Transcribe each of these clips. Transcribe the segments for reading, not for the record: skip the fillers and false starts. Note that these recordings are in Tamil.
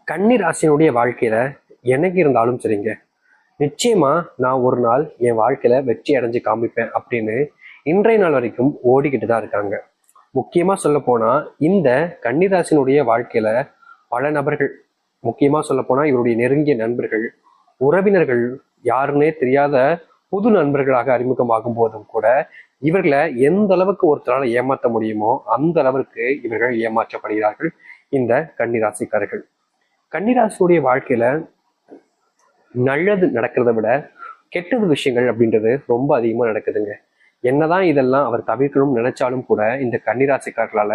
கன்னி ராசியினுடைய வாழ்க்கையில எனக்கு இருந்தாலும் சரிங்க, நிச்சயமா நான் ஒரு நாள் என் வாழ்க்கையில வெற்றி அடைஞ்சு காமிப்பேன் அப்படின்னு இன்றைய நாள் வரைக்கும் ஓடிக்கிட்டு தான் இருக்காங்க. முக்கியமா சொல்ல போனா இந்த கன்னிராசினுடைய வாழ்க்கையில பல நபர்கள், முக்கியமா சொல்ல போனா இவருடைய நெருங்கிய நண்பர்கள், உறவினர்கள், யாருன்னே தெரியாத புது நண்பர்களாக அறிமுகமாகும் போதும் கூட இவர்களை எந்த அளவுக்கு ஒருத்தரால் ஏமாற்ற முடியுமோ அந்த அளவிற்கு இவர்கள் ஏமாற்றப்படுகிறார்கள் இந்த கன்னிராசிக்காரர்கள். கன்னிராசியுடைய வாழ்க்கையில நல்லது நடக்கிறத விட கெட்டது விஷயங்கள் அப்படின்றது ரொம்ப அதிகமா நடக்குதுங்க. என்னதான் இதெல்லாம் அவர் தவிர்க்கணும்னு நினைச்சாலும் கூட இந்த கன்னிராசிக்காரர்களால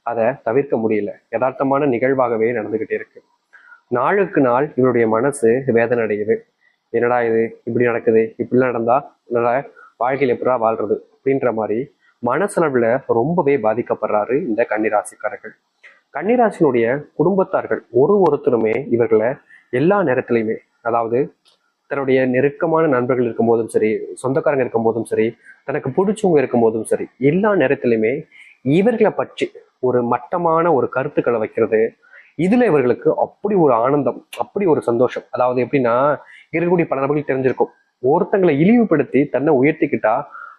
அதை தவிர்க்க முடியல. யதார்த்தமான நிகழ்வாகவே நடந்துகிட்டே இருக்கு. நாளுக்கு நாள் இவருடைய மனசு வேதனை அடையுது. என்னடா இது இப்படி நடக்குது, இப்படிலாம் நடந்தா என்னடா வாழ்க்கையில் எப்படா வாழ்றது அப்படின்ற மாதிரி மனசளவுல ரொம்பவே பாதிக்கப்படுறாரு இந்த கன்னிராசிக்காரர்கள். கன்னிராசினுடைய குடும்பத்தார்கள் ஒருத்தருமே இவர்களை எல்லா நேரத்திலையுமே, அதாவது தன்னுடைய நெருக்கமான நண்பர்கள் இருக்கும் போதும் சரி, சொந்தக்காரங்க இருக்கும் போதும் சரி, தனக்கு பிடிச்சவங்க இருக்கும் போதும் சரி, எல்லா நேரத்திலுமே இவர்களை பற்றி ஒரு மட்டமான ஒரு கருத்துக்களை வைக்கிறது. இதுல இவர்களுக்கு அப்படி ஒரு ஆனந்தம், அப்படி ஒரு சந்தோஷம். அதாவது எப்படின்னா, இருக்கக்கூடிய பல நபர்கள் தெரிஞ்சிருக்கும், ஒருத்தங்களை இழிவுபடுத்தி தன்னை உயர்த்திக்கிட்டா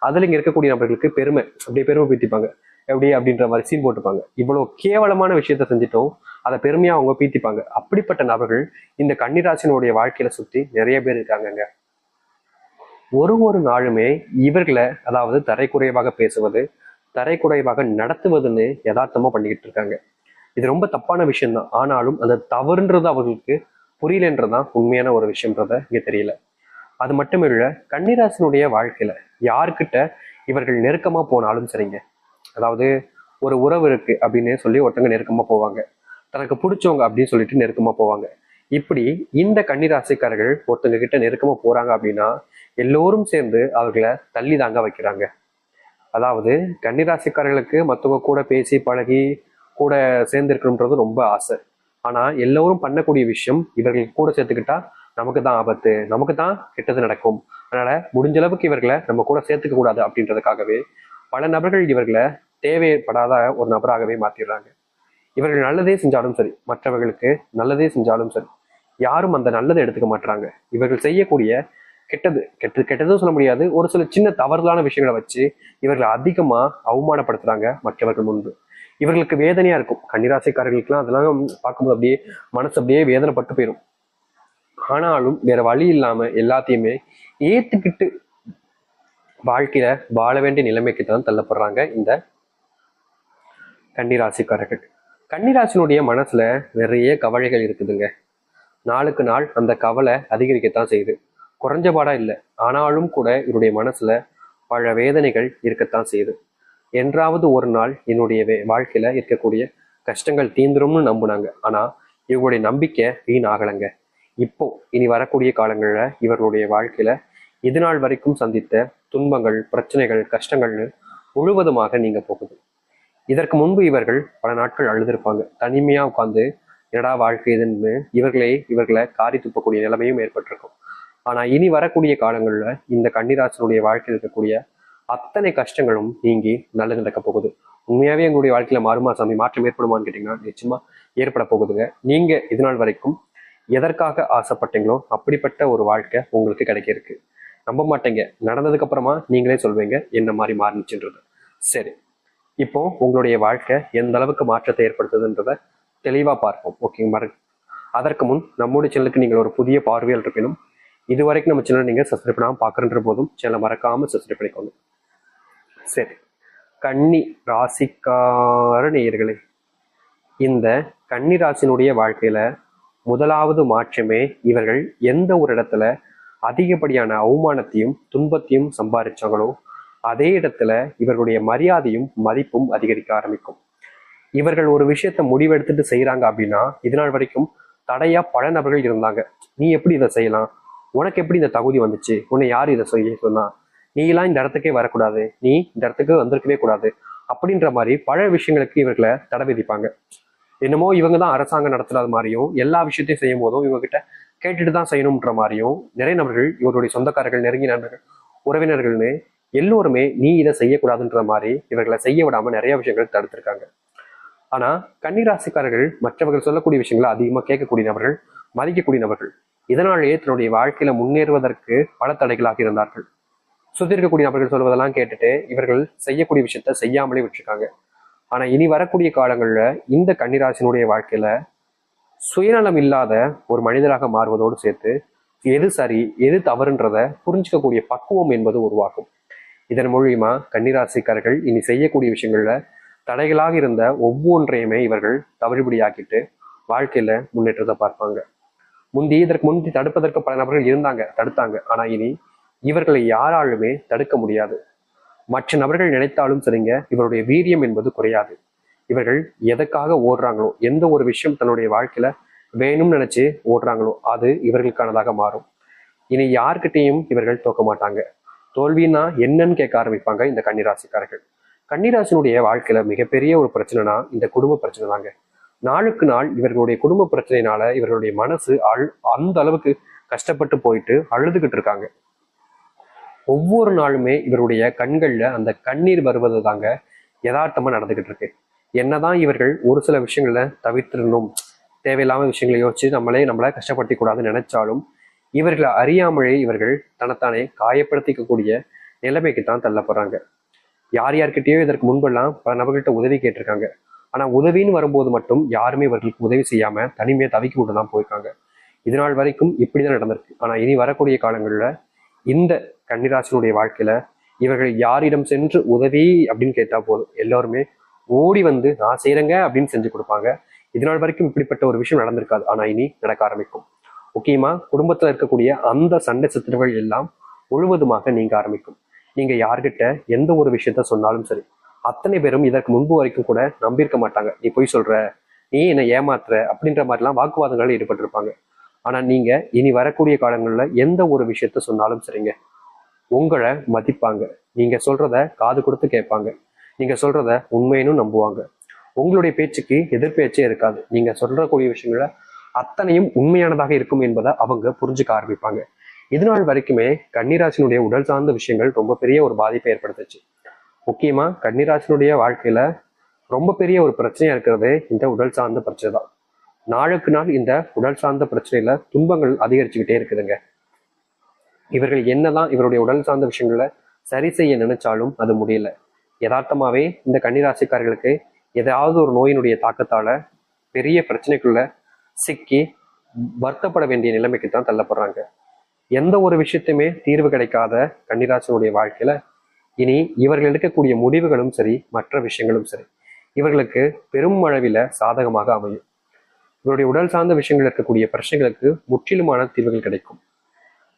அதுல இங்க இருக்கக்கூடிய நபர்களுக்கு பெருமை, அப்படியே பெருமை பீத்திப்பாங்க. எப்படி அப்படின்ற மாதிரி சீன் போட்டுப்பாங்க. இவ்வளவு கேவலமான விஷயத்த செஞ்சுட்டோம் அதை பெருமையா அவங்க பீத்திப்பாங்க. அப்படிப்பட்ட நபர்கள் இந்த கன்னிராசினுடைய வாழ்க்கையில சுத்தி நிறைய பேர் இருக்காங்கங்க. ஒரு நாளுமே இவர்களை, அதாவது தரைக்குறைவாக பேசுவது, தரைக்குறைவாக நடத்துவதுன்னு யதார்த்தமா பண்ணிக்கிட்டு இருக்காங்க. இது ரொம்ப தப்பான விஷயம்தான். ஆனாலும் அந்த தவறுன்றது அவர்களுக்கு புரியலன்றதுதான் உண்மையான ஒரு விஷயம்ன்றத இங்க தெரியல. அது மட்டும் இல்ல, கன்னிராசினுடைய வாழ்க்கையில யாருக்கிட்ட இவர்கள் நெருக்கமா போனாலும் சரிங்க, அதாவது ஒரு உறவு இருக்கு அப்படின்னு சொல்லி ஒருத்தங்க நெருக்கமா போவாங்க, தனக்கு பிடிச்சவங்க அப்படின்னு சொல்லிட்டு நெருக்கமா போவாங்க. இப்படி இந்த கன்னிராசிக்காரர்கள் ஒருத்தங்க கிட்ட நெருக்கமா போறாங்க அப்படின்னா எல்லோரும் சேர்ந்து அவர்களை தள்ளி தாங்க வைக்கிறாங்க. அதாவது கன்னிராசிக்காரர்களுக்கு மற்றவங்க கூட பேசி பழகி கூட சேர்ந்து இருக்கணும்ன்றது ரொம்ப ஆசை. ஆனா எல்லோரும் பண்ணக்கூடிய விஷயம், இவர்கள் கூட சேர்த்துக்கிட்டா நமக்கு தான் ஆபத்து, நமக்கு தான் கெட்டது நடக்கும், அதனால முடிஞ்ச அளவுக்கு இவர்களை நம்ம கூட சேர்த்துக்க கூடாது அப்படின்றதுக்காகவே பல நபர்கள் இவர்களை தேவைப்படாத ஒரு நபராகவே மாத்திடுறாங்க. இவர்கள் நல்லதே செஞ்சாலும் சரி, மற்றவர்களுக்கு நல்லதே செஞ்சாலும் சரி, யாரும் அந்த நல்லதை எடுத்துக்க மாட்டாங்க. இவர்கள் செய்யக்கூடிய கெட்டதும் சொல்ல முடியாது, ஒரு சில சின்ன தவறுதலான விஷயங்களை வச்சு இவர்களை அதிகமா அவமானப்படுத்துறாங்க மற்றவர்கள் முன்பு. இவர்களுக்கு வேதனையா இருக்கும். கன்னிராசிக்காரர்களுக்கெல்லாம் அதெல்லாம் பார்க்கும்போது அப்படியே மனசு அப்படியே வேதனைப்பட்டு போயிடும். ஆனாலும் வேற வழி இல்லாம எல்லாத்தையுமே ஏத்துக்கிட்டு வாழ்க்கையில வாழ வேண்டிய நிலைமைக்கு தான் தள்ளப்படுறாங்க இந்த கன்னிராசிக்காரர்கள். கன்னிராசினுடைய மனசுல நிறைய கவலைகள் இருக்குதுங்க. நாளுக்கு நாள் அந்த கவலை அதிகரிக்கத்தான் செய்யுது, குறைஞ்சபாடா இல்லை. ஆனாலும் கூட இவருடைய மனசுல பல வேதனைகள் இருக்கத்தான் செய்யுது. என்றாவது ஒரு நாள் என்னுடைய வாழ்க்கையில இருக்கக்கூடிய கஷ்டங்கள் தீந்துரும்னு நம்புனாங்க. ஆனா இவங்களுடைய நம்பிக்கை வீண் ஆகலைங்க. இப்போ இனி வரக்கூடிய காலங்கள்ல இவர்களுடைய வாழ்க்கையில இது நாள் வரைக்கும் சந்தித்த துன்பங்கள், பிரச்சனைகள், கஷ்டங்கள்னு முழுவதுமாக நீங்க போகுது. இதற்கு முன்பு இவர்கள் பல நாட்கள் அழுதுருப்பாங்க, தனிமையா உட்காந்து என்னடா வாழ்க்கை இதுன்னு இவர்களை காரி துப்பக்கூடிய நிலைமையும் ஏற்பட்டிருக்கும். ஆனா இனி வரக்கூடிய காலங்கள்ல இந்த கன்னிராசினுடைய வாழ்க்கையில் இருக்கக்கூடிய அத்தனை கஷ்டங்களும் நீங்கி நல்லது நடக்க போகுது. உண்மையாவே எங்களுடைய வாழ்க்கையில மாறுமா சாமி, மாற்றம் ஏற்படுமான்னு கேட்டீங்கன்னா நிச்சயமா ஏற்பட போகுதுங்க. நீங்க இது நாள் வரைக்கும் எதற்காக ஆசைப்பட்டீங்களோ அப்படிப்பட்ட ஒரு வாழ்க்கை உங்களுக்கு கிடைக்க இருக்கு. நம்ப மாட்டேங்க, நடந்ததுக்கு அப்புறமா நீங்களே சொல்வீங்க என்ன மாதிரி மாறுச்சுன்றது. சரி, இப்போ உங்களுடைய வாழ்க்கை எந்த அளவுக்கு மாற்றத்தை ஏற்படுத்துதுன்றத தெளிவா பார்ப்போம். ஓகேங்க. அதற்கு முன் நம்முடைய சேனலுக்கு நீங்கள் ஒரு புதிய பார்வையால் இருக்கணும். இது வரைக்கும் நம்ம சேனல் நீங்க சப்ஸ்கிரைப் பண்ணாம பாக்குறன்ற போதும் சேனலை மறக்காம சப்ஸ்கிரைப் பண்ணிக்கோங்க. சரி, கன்னி ராசிக்கார நேயர்களே, இந்த கன்னி ராசினுடைய வாழ்க்கையில முதலாவது மாற்றமே, இவர்கள் எந்த ஒரு இடத்துல அதிகப்படியான அவமானத்தையும் துன்பத்தையும் சம்பாதிச்சாங்களோ அதே இடத்துல இவர்களுடைய மரியாதையும் மதிப்பும் அதிகரிக்க ஆரம்பிக்கும். இவர்கள் ஒரு விஷயத்த முடிவெடுத்துட்டு செய்யறாங்க அப்படின்னா இதனால் வரைக்கும் தடையா பல நபர்கள் இருந்தாங்க. நீ எப்படி இதை செய்யலாம், உனக்கு எப்படி இந்த தகுதி வந்துச்சு, உன்னை யார் இதை செய்ய சொன்னா, நீ எல்லாம் இந்த இடத்துக்கே வரக்கூடாது, நீ இந்த இடத்துக்கு வந்திருக்கவே கூடாது அப்படின்ற மாதிரி பல விஷயங்களுக்கு இவர்களை தடை விதிப்பாங்க. என்னமோ இவங்க தான் அரசாங்கம் நடத்துறது மாதிரியும், எல்லா விஷயத்தையும் செய்யும் போதும் இவங்க கிட்ட கேட்டுட்டு தான் செய்யணும்ன்ற மாதிரியும் நிறைய நபர்கள், இவருடைய சொந்தக்காரர்கள், நெருங்கிய நண்பர்கள், உறவினர்கள்னு எல்லோருமே நீ இதை செய்யக்கூடாதுன்ற மாதிரி இவர்களை செய்ய விடாம நிறைய விஷயங்கள் தடுத்திருக்காங்க. ஆனா கன்னிராசிக்காரர்கள் மற்றவர்கள் சொல்லக்கூடிய விஷயங்களை அதிகமா கேட்கக்கூடிய நபர்கள், மதிக்கக்கூடிய நபர்கள். இதனாலேயே தன்னுடைய வாழ்க்கையில முன்னேறுவதற்கு பல தடைகளாக இருந்தார்கள். சுத்தி இருக்கக்கூடிய நபர்கள் சொல்வதெல்லாம் கேட்டுட்டு இவர்கள் செய்யக்கூடிய விஷயத்த செய்யாமலே விட்டுருக்காங்க. ஆனா இனி வரக்கூடிய காலங்கள்ல இந்த கன்னிராசினுடைய வாழ்க்கையில சுயநலம் இல்லாத ஒரு மனிதராக மாறுவதோடு சேர்த்து எது சரி எது தவறுன்றத புரிஞ்சுக்கக்கூடிய பக்குவம் என்பது உருவாகும். இதன் மூலியமா கன்னிராசிக்காரர்கள் இனி செய்யக்கூடிய விஷயங்கள்ல தடைகளாக இருந்த ஒவ்வொன்றையுமே இவர்கள் தவிடுபடியாக்கிட்டு வாழ்க்கையில முன்னேற்றத்தை பார்ப்பாங்க. இதற்கு முந்தி தடுப்பதற்கு பல நபர்கள் தடுத்தாங்க. ஆனா இனி இவர்களை யாராலுமே தடுக்க முடியாது. மற்ற நபர்கள் நினைத்தாலும் சரிங்க, இவருடைய வீரியம் என்பது குறையாது. இவர்கள் எதற்காக ஓடுறாங்களோ, எந்த ஒரு விஷயம் தன்னுடைய வாழ்க்கையில வேணும்னு நினைச்சு ஓடுறாங்களோ அது இவர்களுக்கானதாக மாறும். இனி யார்கிட்டையும் இவர்கள் தோக்க மாட்டாங்க. தோல்வின்னா என்னன்னு கேட்க ஆரம்பிப்பாங்க இந்த கன்னிராசிக்காரர்கள். கன்னிராசினுடைய வாழ்க்கையில மிகப்பெரிய ஒரு பிரச்சனைனா இந்த குடும்ப பிரச்சனை தாங்க. நாளுக்கு நாள் இவர்களுடைய குடும்ப பிரச்சனையினால இவர்களுடைய மனசு அந்த அளவுக்கு கஷ்டப்பட்டு போயிட்டு அழுதுகிட்டு இருக்காங்க. ஒவ்வொரு நாளுமே இவருடைய கண்கள்ல அந்த கண்ணீர் வருவது தாங்க யதார்த்தமா நடந்துகிட்டு இருக்கு. என்னதான் இவர்கள் ஒரு சில விஷயங்கள தவிர்த்திடணும், தேவையில்லாம விஷயங்களை யோசிச்சு நம்மளை கஷ்டப்படுத்தி கூடாதுன்னு நினைச்சாலும் இவர்களை அறியாமலே இவர்கள் தன்னைத்தானே காயப்படுத்திக்கக்கூடிய நிலைமைக்கு தான் தள்ளப்படுறாங்க. யார்கிட்டயோ இதற்கு முன்பெல்லாம் பல நபர்கள்ட்ட உதவி கேட்டிருக்காங்க. ஆனா உதவின்னு வரும்போது மட்டும் யாருமே இவர்களுக்கு உதவி செய்யாம தனிமையை தவிக்க விட்டு தான் போயிருக்காங்க. இதனால் வரைக்கும் இப்படிதான் நடந்திருக்கு. ஆனா இனி வரக்கூடிய காலங்கள்ல இந்த கன்னிராசினுடைய வாழ்க்கையில இவர்கள் யாரிடம் சென்று உதவி அப்படின்னு கேட்டா போதும், எல்லோருமே ஓடி வந்து நான் செய்யறேங்க அப்படின்னு செஞ்சு கொடுப்பாங்க. இதனால் வரைக்கும் இப்படிப்பட்ட ஒரு விஷயம் நடந்திருக்காது. ஆனா இனி நடக்க ஆரம்பிக்கும். முக்கியமா குடும்பத்துல இருக்கக்கூடிய அந்த சண்டை சச்சரவுகள் எல்லாம் முழுவதுமாக நீங்க ஆரம்பிக்கும். நீங்க யார்கிட்ட எந்த ஒரு விஷயத்த சொன்னாலும் சரி, அத்தனை பேரும் இதற்கு முன்பு வரைக்கும் கூட நம்பியிருக்க மாட்டாங்க. நீ பொய் சொல்ற, நீ என்னை ஏமாத்துற அப்படின்ற மாதிரிலாம் வாக்குவாதங்கள் ஈடுபட்டிருப்பாங்க. ஆனா நீங்க இனி வரக்கூடிய காலங்கள்ல எந்த ஒரு விஷயத்த சொன்னாலும் சரிங்க, உங்களை மதிப்பாங்க. நீங்க சொல்றத காது கொடுத்து கேட்பாங்க. நீங்க சொல்றத உண்மைன்னு நம்புவாங்க. உங்களுடைய பேச்சுக்கு எதிர்பேச்சே இருக்காது. நீங்க சொல்றக்கூடிய விஷயங்கள அத்தனையும் உண்மையானதாக இருக்கும் என்பதை அவங்க புரிஞ்சுக்க ஆரம்பிப்பாங்க. இதனால் வரைக்குமே கன்னிராசினுடைய உடல் சார்ந்த விஷயங்கள் ரொம்ப பெரிய ஒரு பாதிப்பை ஏற்படுத்துச்சு. முக்கியமா கன்னிராசினுடைய வாழ்க்கையில ரொம்ப பெரிய ஒரு பிரச்சனையா இருக்கிறது இந்த உடல் சார்ந்த பிரச்சனை தான். நாளுக்கு நாள் இந்த உடல் சார்ந்த பிரச்சனையில துன்பங்கள் அதிகரிச்சுக்கிட்டே இருக்குதுங்க. இவர்கள் என்னதான் இவருடைய உடல் சார்ந்த விஷயங்களை சரி செய்ய நினைச்சாலும் அது முடியல. யதார்த்தமாவே இந்த கன்னிராசிக்காரர்களுக்கு ஏதாவது ஒரு நோயினுடைய தாக்கத்தால பெரிய பிரச்சனைக்குள்ள சிக்கி வருத்தப்பட வேண்டிய நிலைமைக்கு தான் தள்ளப்படுறாங்க. எந்த ஒரு விஷயத்தையுமே தீர்வு கிடைக்காத கன்னிராசினுடைய வாழ்க்கையில இனி இவர்கள் எடுக்கக்கூடிய முடிவுகளும் சரி, மற்ற விஷயங்களும் சரி, இவர்களுக்கு பெரும் அளவில சாதகமாக அமையும். இவருடைய உடல் சார்ந்த விஷயங்கள் இருக்கக்கூடிய பிரச்சனைகளுக்கு முற்றிலுமான தீர்வுகள் கிடைக்கும்.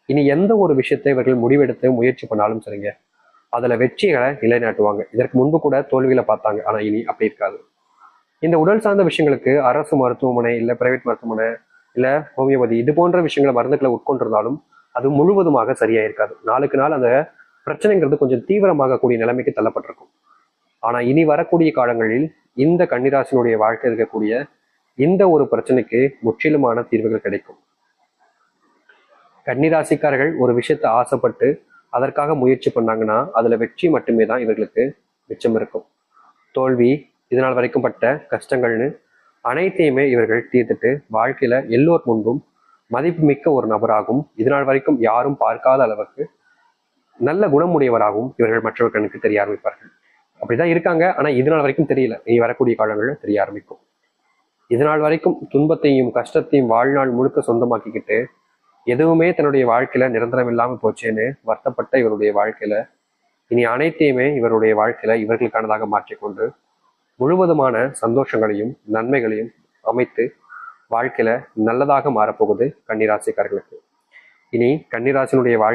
இனி எந்த ஒரு விஷயத்தை இவர்கள் முடிவெடுத்து முயற்சி பண்ணாலும் சரிங்க, அதுல வெற்றிகளை நிலைநாட்டுவாங்க. இதற்கு முன்பு கூட தோல்வியில பார்த்தாங்க. ஆனா இனி அப்படி இருக்காது. இந்த உடல் சார்ந்த விஷயங்களுக்கு அரசு மருத்துவமனை, இல்ல பிரைவேட் மருத்துவமனை, இல்ல ஹோமியோபதி இது போன்ற விஷயங்களை மருந்துகளை உட்கொண்டிருந்தாலும் அது முழுவதுமாக சரியா இருக்காது. நாளுக்கு நாள் அந்த பிரச்சனைங்கிறது கொஞ்சம் தீவிரமாக கூடிய நிலைமைக்கு தள்ளப்பட்டிருக்கும். ஆனா இனி வரக்கூடிய காலங்களில் இந்த கன்னிராசினுடைய வாழ்க்கை இருக்கக்கூடிய இந்த ஒரு பிரச்சனைக்கு முற்றிலுமான தீர்வுகள் கிடைக்கும். கன்னிராசிக்காரர்கள் ஒரு விஷயத்தை ஆசைப்பட்டு அதற்காக முயற்சி பண்ணாங்கன்னா அதுல வெற்றி மட்டுமே தான் இவர்களுக்கு மிச்சம் இருக்கும். தோல்வி, இதனால் வரைக்கும் பட்ட கஷ்டங்கள்னு அனைத்தையுமே இவர்கள் தீர்த்துட்டு வாழ்க்கையில எல்லோர் முன்பும் மதிப்புமிக்க ஒரு நபராகவும், இதனால் வரைக்கும் யாரும் பார்க்காத அளவுக்கு நல்ல குணமுடையவராகவும் இவர்கள் மற்றவர்களுக்கு தெரிய ஆரம்பிப்பார்கள். அப்படிதான் இருக்காங்க. ஆனா இதனால் வரைக்கும் தெரியல. இனி வரக்கூடிய காலங்களில் தெரிய ஆரம்பிக்கும். இதனால் வரைக்கும் துன்பத்தையும் கஷ்டத்தையும் வாழ்நாள் முழுக்க சொந்தமாக்கிக்கிட்டு எதுவுமே தன்னுடைய வாழ்க்கையில நிரந்தரம் இல்லாம போச்சேன்னு வருத்தப்பட்ட இவருடைய வாழ்க்கையில இனி அனைத்தையுமே இவருடைய வாழ்க்கையில இவர்களுக்கானதாக மாற்றிக்கொண்டு முழுவதுமான சந்தோஷங்களையும் நன்மைகளையும் அமைத்து வாழ்க்கையில நல்லதாக மாறப்போகுது கன்னிராசிக்காரர்களுக்கு. இனி கன்னிராசினுடைய வாழ்க்கை